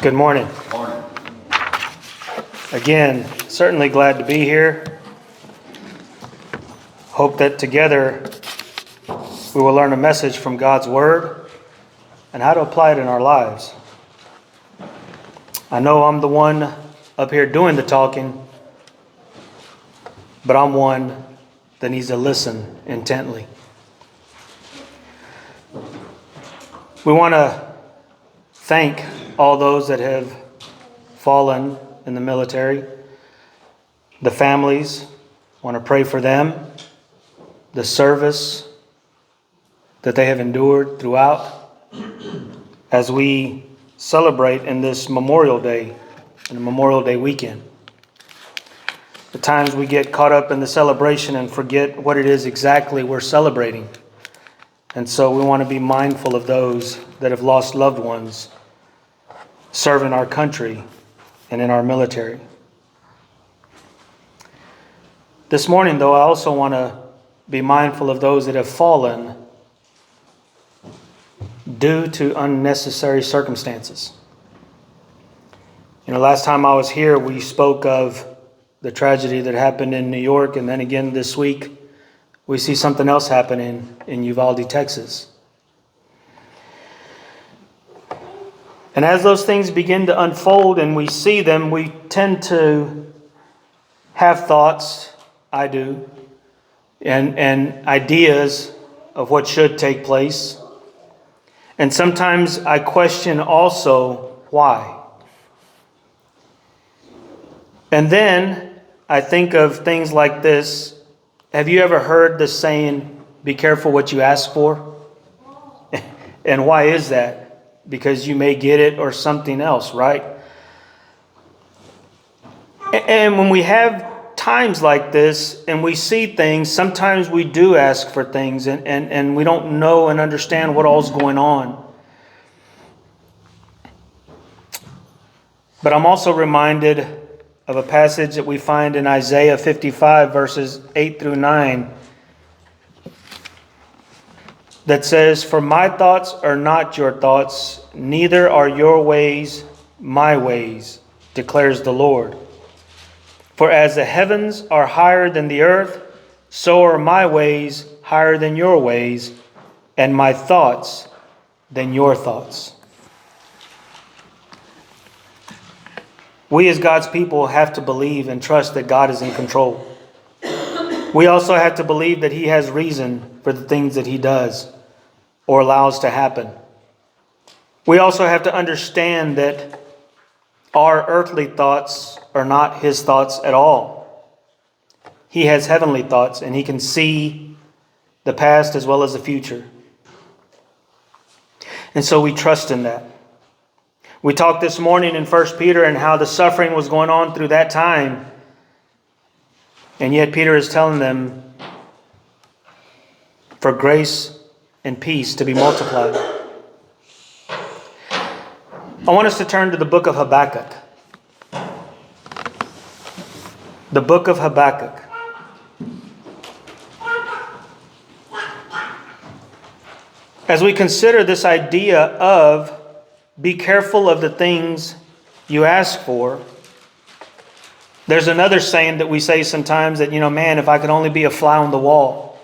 Good morning. Morning. Again, certainly glad to be here. Hope that together we will learn a message from God's Word and how to apply it in our lives. I know I'm the one up here doing the talking, but I'm one that needs to listen intently. We want to thank all those that have fallen in the military, the families. Want to pray for them, the service that they have endured throughout as we celebrate in this Memorial Day and Memorial Day weekend. At times we get caught up in the celebration and forget what it is exactly we're celebrating. And so we want to be mindful of those that have lost loved ones serving our country and in our military. This morning, though, I also want to be mindful of those that have fallen due to unnecessary circumstances. Last time I was here, we spoke of the tragedy that happened in New York, and then again this week, we see something else happening in Uvalde, Texas. And as those things begin to unfold and we see them, we tend to have thoughts, I do, and ideas of what should take place. And sometimes I question also why. And then I think of things like this. Have you ever heard the saying, be careful what you ask for? And why is that? Because you may get it or something else, right? And when we have times like this and we see things, sometimes we do ask for things and we don't know and understand what all's going on. But I'm also reminded of a passage that we find in Isaiah 55, verses 8 through 9, that says, "For my thoughts are not your thoughts, neither are your ways my ways, declares the Lord. For as the heavens are higher than the earth, so are my ways higher than your ways, and my thoughts than your thoughts." We as God's people have to believe and trust that God is in control. We also have to believe that He has reason for the things that He does or allows to happen. We also have to understand that our earthly thoughts are not His thoughts at all. He has heavenly thoughts, and He can see the past as well as the future. And so we trust in that. We talked this morning in 1 Peter and how the suffering was going on through that time. And yet Peter is telling them for grace and peace to be multiplied. I want us to turn to the book of Habakkuk. The book of Habakkuk. As we consider this idea of be careful of the things you ask for, there's another saying that we say sometimes that, man, if I could only be a fly on the wall.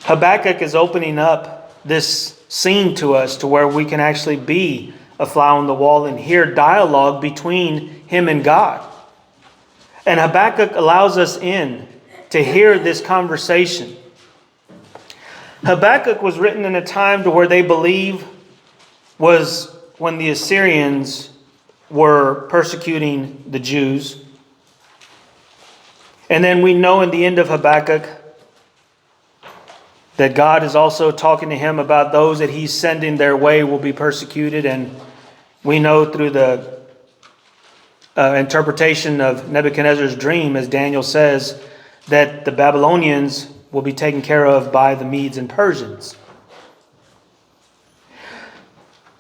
Habakkuk is opening up this scene to us to where we can actually be a fly on the wall and hear dialogue between him and God. And Habakkuk allows us in to hear this conversation. Habakkuk was written in a time to where they believe was when the Assyrians were persecuting the Jews. And then we know in the end of Habakkuk that God is also talking to him about those that He's sending their way will be persecuted. And we know through the interpretation of Nebuchadnezzar's dream, as Daniel says, that the Babylonians will be taken care of by the Medes and Persians.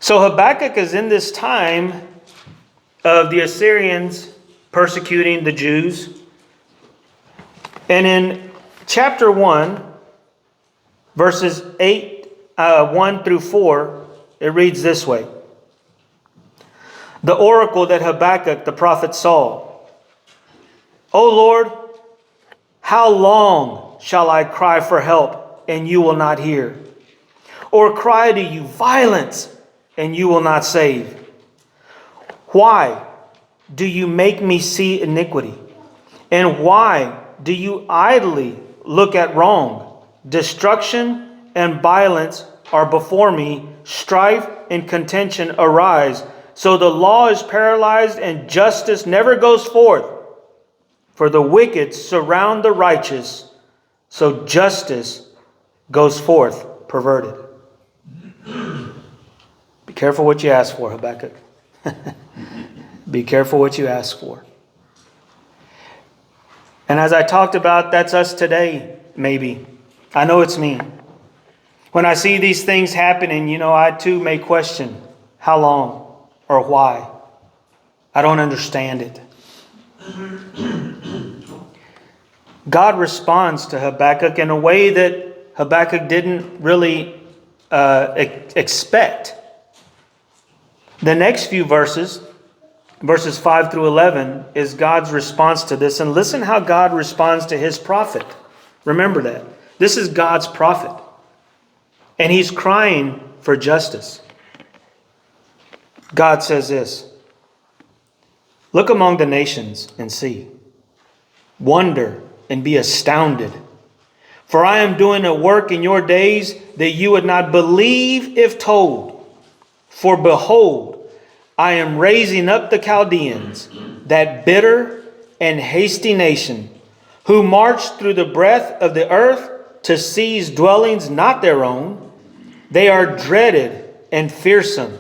So Habakkuk is in this time of the Assyrians persecuting the Jews. And in chapter 1, verses 1 through 4, it reads this way. The oracle that Habakkuk the prophet saw. O Lord, how long shall I cry for help, and you will not hear? Or cry to you violence, and you will not save? Why do you make me see iniquity? And why do you idly look at wrong? Destruction and violence are before me. Strife and contention arise. So the law is paralyzed and justice never goes forth. For the wicked surround the righteous, so justice goes forth perverted. Be careful what you ask for, Habakkuk. Be careful what you ask for. And as I talked about, that's us today, maybe. I know it's me. When I see these things happening, I too may question how long or why. I don't understand it. God responds to Habakkuk in a way that Habakkuk didn't really expect. The next few verses 5 through 11, is God's response to this. And listen how God responds to his prophet. Remember that. This is God's prophet. And he's crying for justice. God says this. Look among the nations and see. Wonder and be astounded. For I am doing a work in your days that you would not believe if told. For behold, I am raising up the Chaldeans, that bitter and hasty nation, who marched through the breadth of the earth to seize dwellings not their own. They are dreaded and fearsome.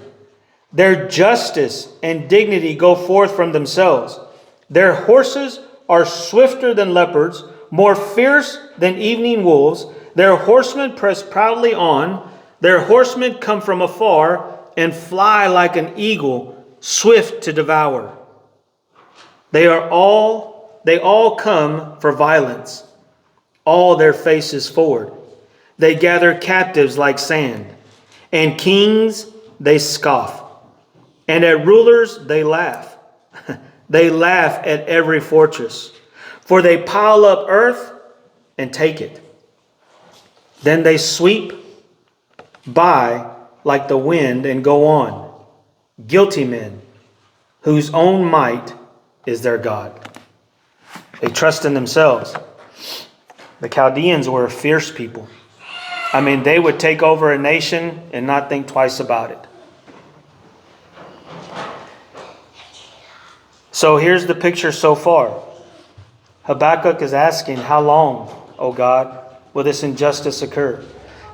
Their justice and dignity go forth from themselves. Their horses are swifter than leopards, more fierce than evening wolves. Their horsemen press proudly on. Their horsemen come from afar and fly like an eagle, swift to devour. They all come for violence, all their faces forward. They gather captives like sand, and kings they scoff, and at rulers they laugh. They laugh at every fortress, for they pile up earth and take it. Then they sweep by like the wind and go on. Guilty men, whose own might is their God. They trust in themselves. The Chaldeans were a fierce people. They would take over a nation and not think twice about it. So here's the picture so far. Habakkuk is asking, how long, O God, will this injustice occur?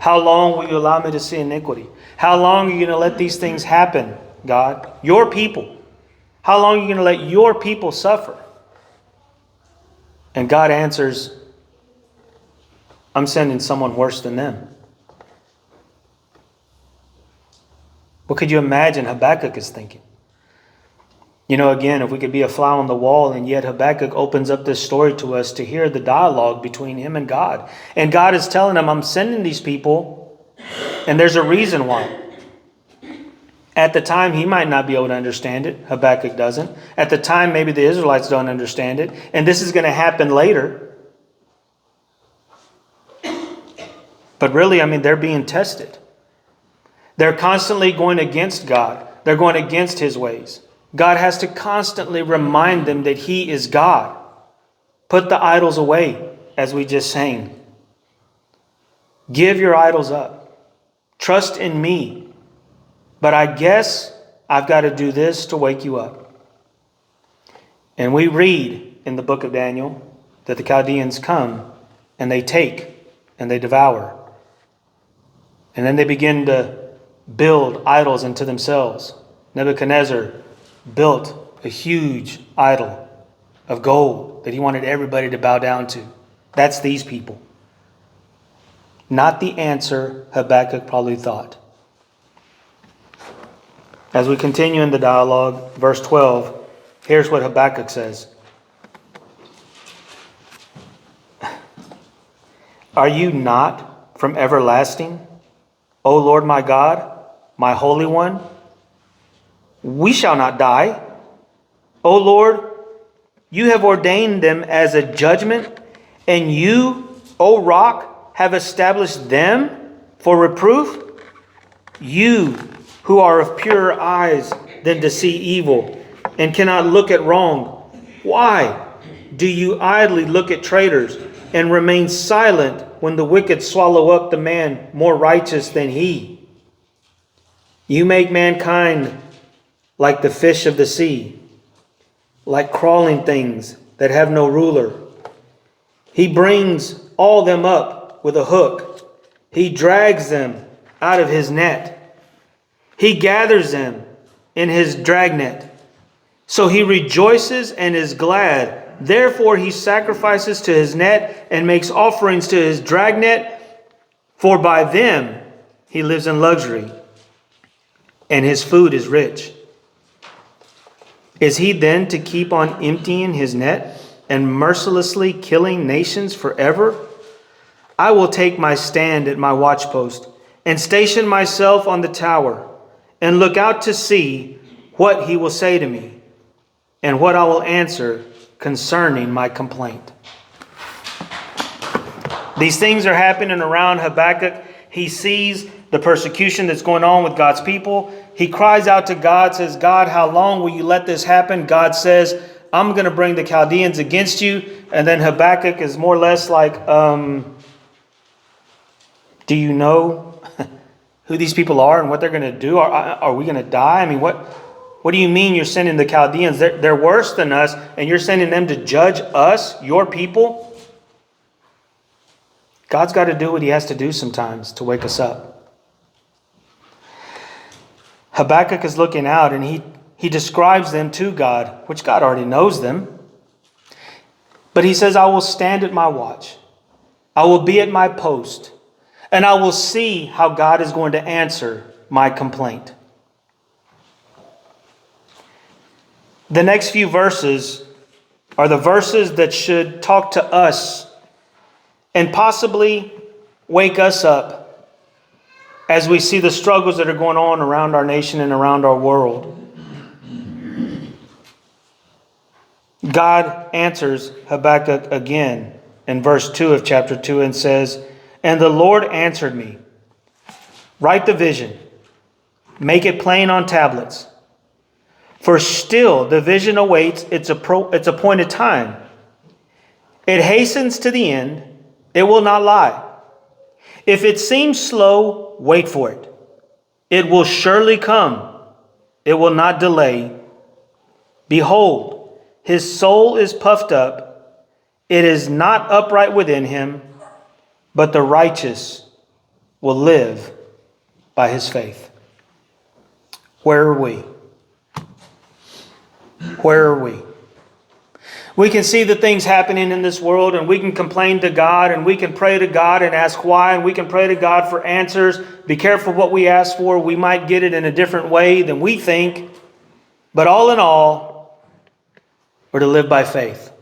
How long will you allow me to see iniquity? How long are you going to let these things happen, God? Your people. How long are you going to let your people suffer? And God answers, I'm sending someone worse than them. What could you imagine Habakkuk is thinking? Again, if we could be a fly on the wall, and yet Habakkuk opens up this story to us to hear the dialogue between him and God. And God is telling him, I'm sending these people, and there's a reason why. At the time, he might not be able to understand it. Habakkuk doesn't. At the time, maybe the Israelites don't understand it. And this is going to happen later. But really, they're being tested. They're constantly going against God. They're going against his ways. God has to constantly remind them that he is God. Put the idols away, as we just sang. Give your idols up. Trust in me. But I guess I've got to do this to wake you up. And we read in the book of Daniel that the Chaldeans come and they take and they devour. And then they begin to build idols unto themselves. Nebuchadnezzar built a huge idol of gold that he wanted everybody to bow down to. That's these people. Not the answer Habakkuk probably thought. As we continue in the dialogue, verse 12, here's what Habakkuk says. Are you not from everlasting, O Lord my God, my Holy One? We shall not die. O Lord, you have ordained them as a judgment, and you, O rock, have established them for reproof. You who are of purer eyes than to see evil and cannot look at wrong, why do you idly look at traitors and remain silent when the wicked swallow up the man more righteous than he? You make mankind like the fish of the sea, like crawling things that have no ruler. He brings all them up with a hook. He drags them out of his net. He gathers them in his dragnet. So he rejoices and is glad. Therefore he sacrifices to his net and makes offerings to his dragnet. For by them he lives in luxury, and his food is rich. Is he then to keep on emptying his net and mercilessly killing nations forever? I will take my stand at my watchpost and station myself on the tower and look out to see what he will say to me and what I will answer concerning my complaint. These things are happening around Habakkuk. He sees the persecution that's going on with God's people. He cries out to God, says, God, how long will you let this happen? God says, I'm going to bring the Chaldeans against you. And then Habakkuk is more or less like, do you know who these people are and what they're going to do? Are we going to die? I mean, what do you mean you're sending the Chaldeans? They're worse than us, and you're sending them to judge us, your people? God's got to do what he has to do sometimes to wake us up. Habakkuk is looking out, and he describes them to God, which God already knows them. But he says, I will stand at my watch. I will be at my post, and I will see how God is going to answer my complaint. The next few verses are the verses that should talk to us and possibly wake us up as we see the struggles that are going on around our nation and around our world. God answers Habakkuk again in verse 2 of chapter 2 and says, And the Lord answered me, Write the vision, make it plain on tablets. For still the vision awaits its appointed time. It hastens to the end. It will not lie. If it seems slow, wait for it. It will surely come. It will not delay. Behold, his soul is puffed up. It is not upright within him, but the righteous will live by his faith. Where are we? Where are we? We can see the things happening in this world, and we can complain to God, and we can pray to God and ask why, and we can pray to God for answers. Be careful what we ask for. We might get it in a different way than we think. But all in all, we're to live by faith.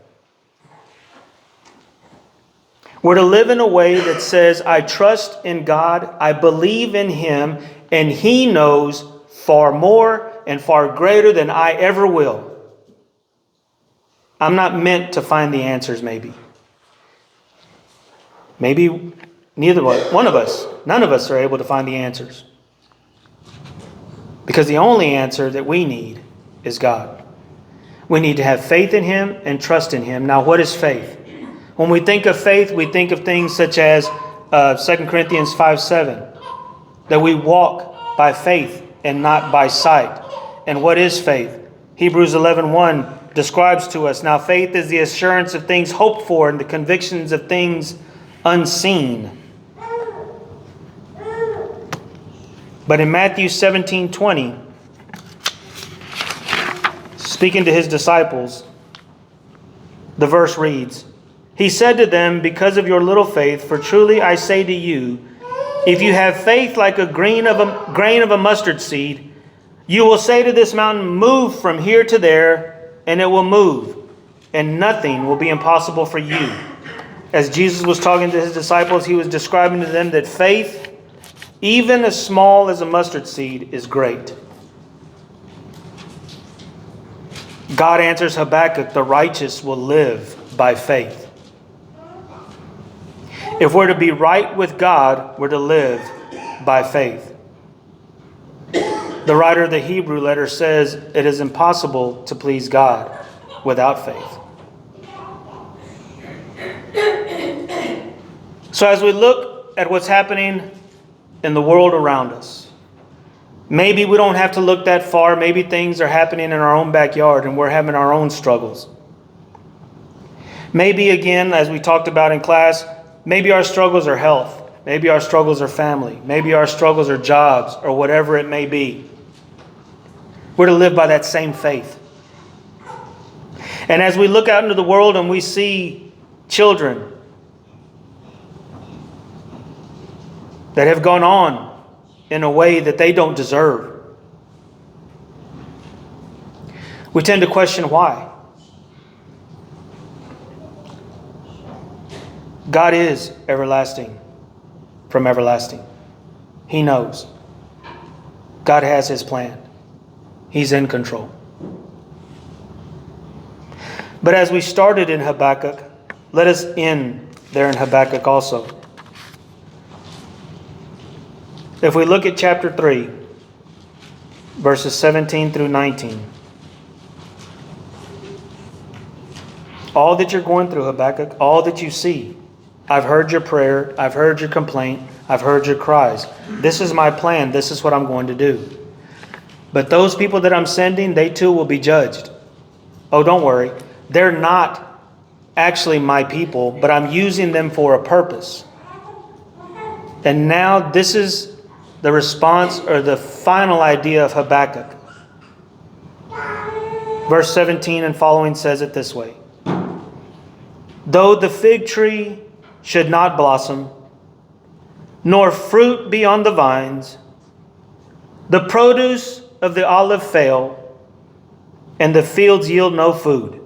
We're to live in a way that says, I trust in God, I believe in him, and he knows far more and far greater than I ever will. I'm not meant to find the answers, maybe. Maybe neither one of us, none of us are able to find the answers. Because the only answer that we need is God. We need to have faith in him and trust in him. Now, what is faith? When we think of faith, we think of things such as 2 Corinthians 5:7, that we walk by faith and not by sight. And what is faith? Hebrews 11:1 describes to us, now faith is the assurance of things hoped for and the convictions of things unseen. But in Matthew 17:20, speaking to his disciples, the verse reads, He said to them, because of your little faith, for truly I say to you, if you have faith like a grain of a mustard seed, you will say to this mountain, move from here to there, and it will move, and nothing will be impossible for you. As Jesus was talking to his disciples, he was describing to them that faith, even as small as a mustard seed, is great. God answers Habakkuk, the righteous will live by faith. If we're to be right with God, we're to live by faith. The writer of the Hebrew letter says it is impossible to please God without faith. So as we look at what's happening in the world around us, maybe we don't have to look that far. Maybe things are happening in our own backyard and we're having our own struggles. Maybe, again, as we talked about in class, maybe our struggles are health. Maybe our struggles are family. Maybe our struggles are jobs or whatever it may be. We're to live by that same faith. And as we look out into the world and we see children that have gone on in a way that they don't deserve, we tend to question why. God is everlasting from everlasting. He knows. God has His plan. He's in control. But as we started in Habakkuk, let us end there in Habakkuk also. If we look at chapter 3, verses 17 through 19. All that you're going through, Habakkuk, all that you see, I've heard your prayer, I've heard your complaint, I've heard your cries. This is my plan, this is what I'm going to do. But those people that I'm sending, they too will be judged. Oh, don't worry. They're not actually my people, but I'm using them for a purpose. And now this is the response or the final idea of Habakkuk. Verse 17 and following says it this way. Though the fig tree should not blossom, nor fruit be on the vines, the produce of the olive fail, and the fields yield no food,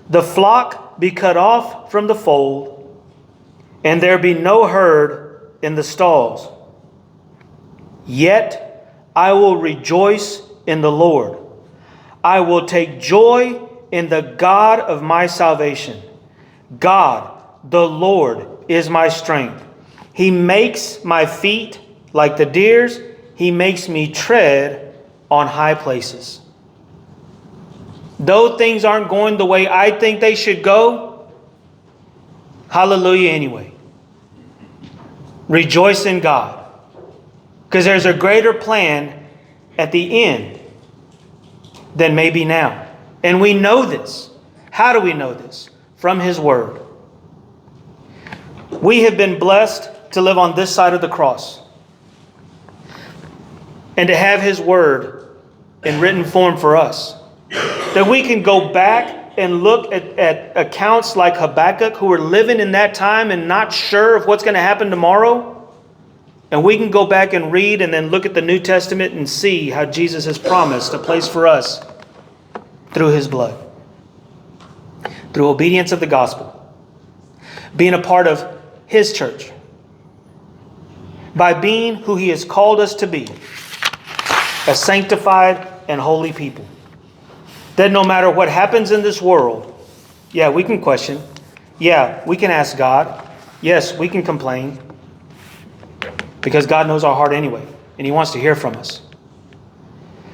the flock be cut off from the fold, and there be no herd in the stalls. Yet I will rejoice in the Lord. I will take joy in the God of my salvation. God, the Lord, is my strength. He makes my feet like the deer's. He makes me tread on high places. Though things aren't going the way I think they should go, hallelujah anyway. Rejoice in God. Because there's a greater plan at the end than maybe now. And we know this. How do we know this? From His Word. We have been blessed to live on this side of the cross. And to have His Word in written form for us. That we can go back and look at accounts like Habakkuk who were living in that time and not sure of what's going to happen tomorrow. And we can go back and read and then look at the New Testament and see how Jesus has promised a place for us through His blood. Through obedience of the gospel. Being a part of His church. By being who He has called us to be. A sanctified and holy people. That no matter what happens in this world, yeah, we can question. Yeah, we can ask God. Yes, we can complain. Because God knows our heart anyway. And He wants to hear from us.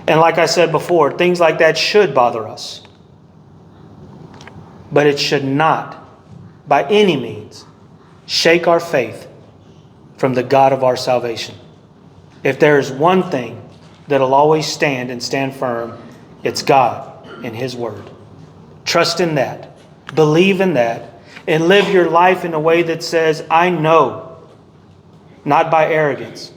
And like I said before, things like that should bother us. But it should not, by any means, shake our faith from the God of our salvation. If there is one thing that'll always stand and stand firm, it's God and His Word. Trust in that. Believe in that. And live your life in a way that says, I know. Not by arrogance,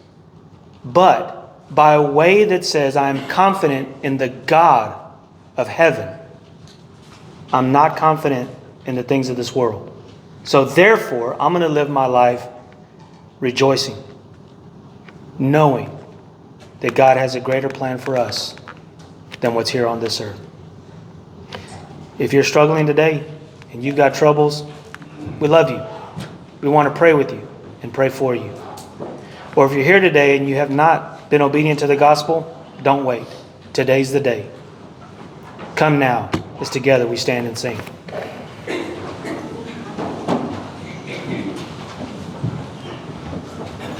but by a way that says I am confident in the God of heaven. I'm not confident in the things of this world. So therefore, I'm going to live my life rejoicing, knowing that God has a greater plan for us than what's here on this earth. If you're struggling today and you've got troubles, we love you. We want to pray with you and pray for you. Or if you're here today and you have not been obedient to the gospel, don't wait. Today's the day. Come now, as together we stand and sing.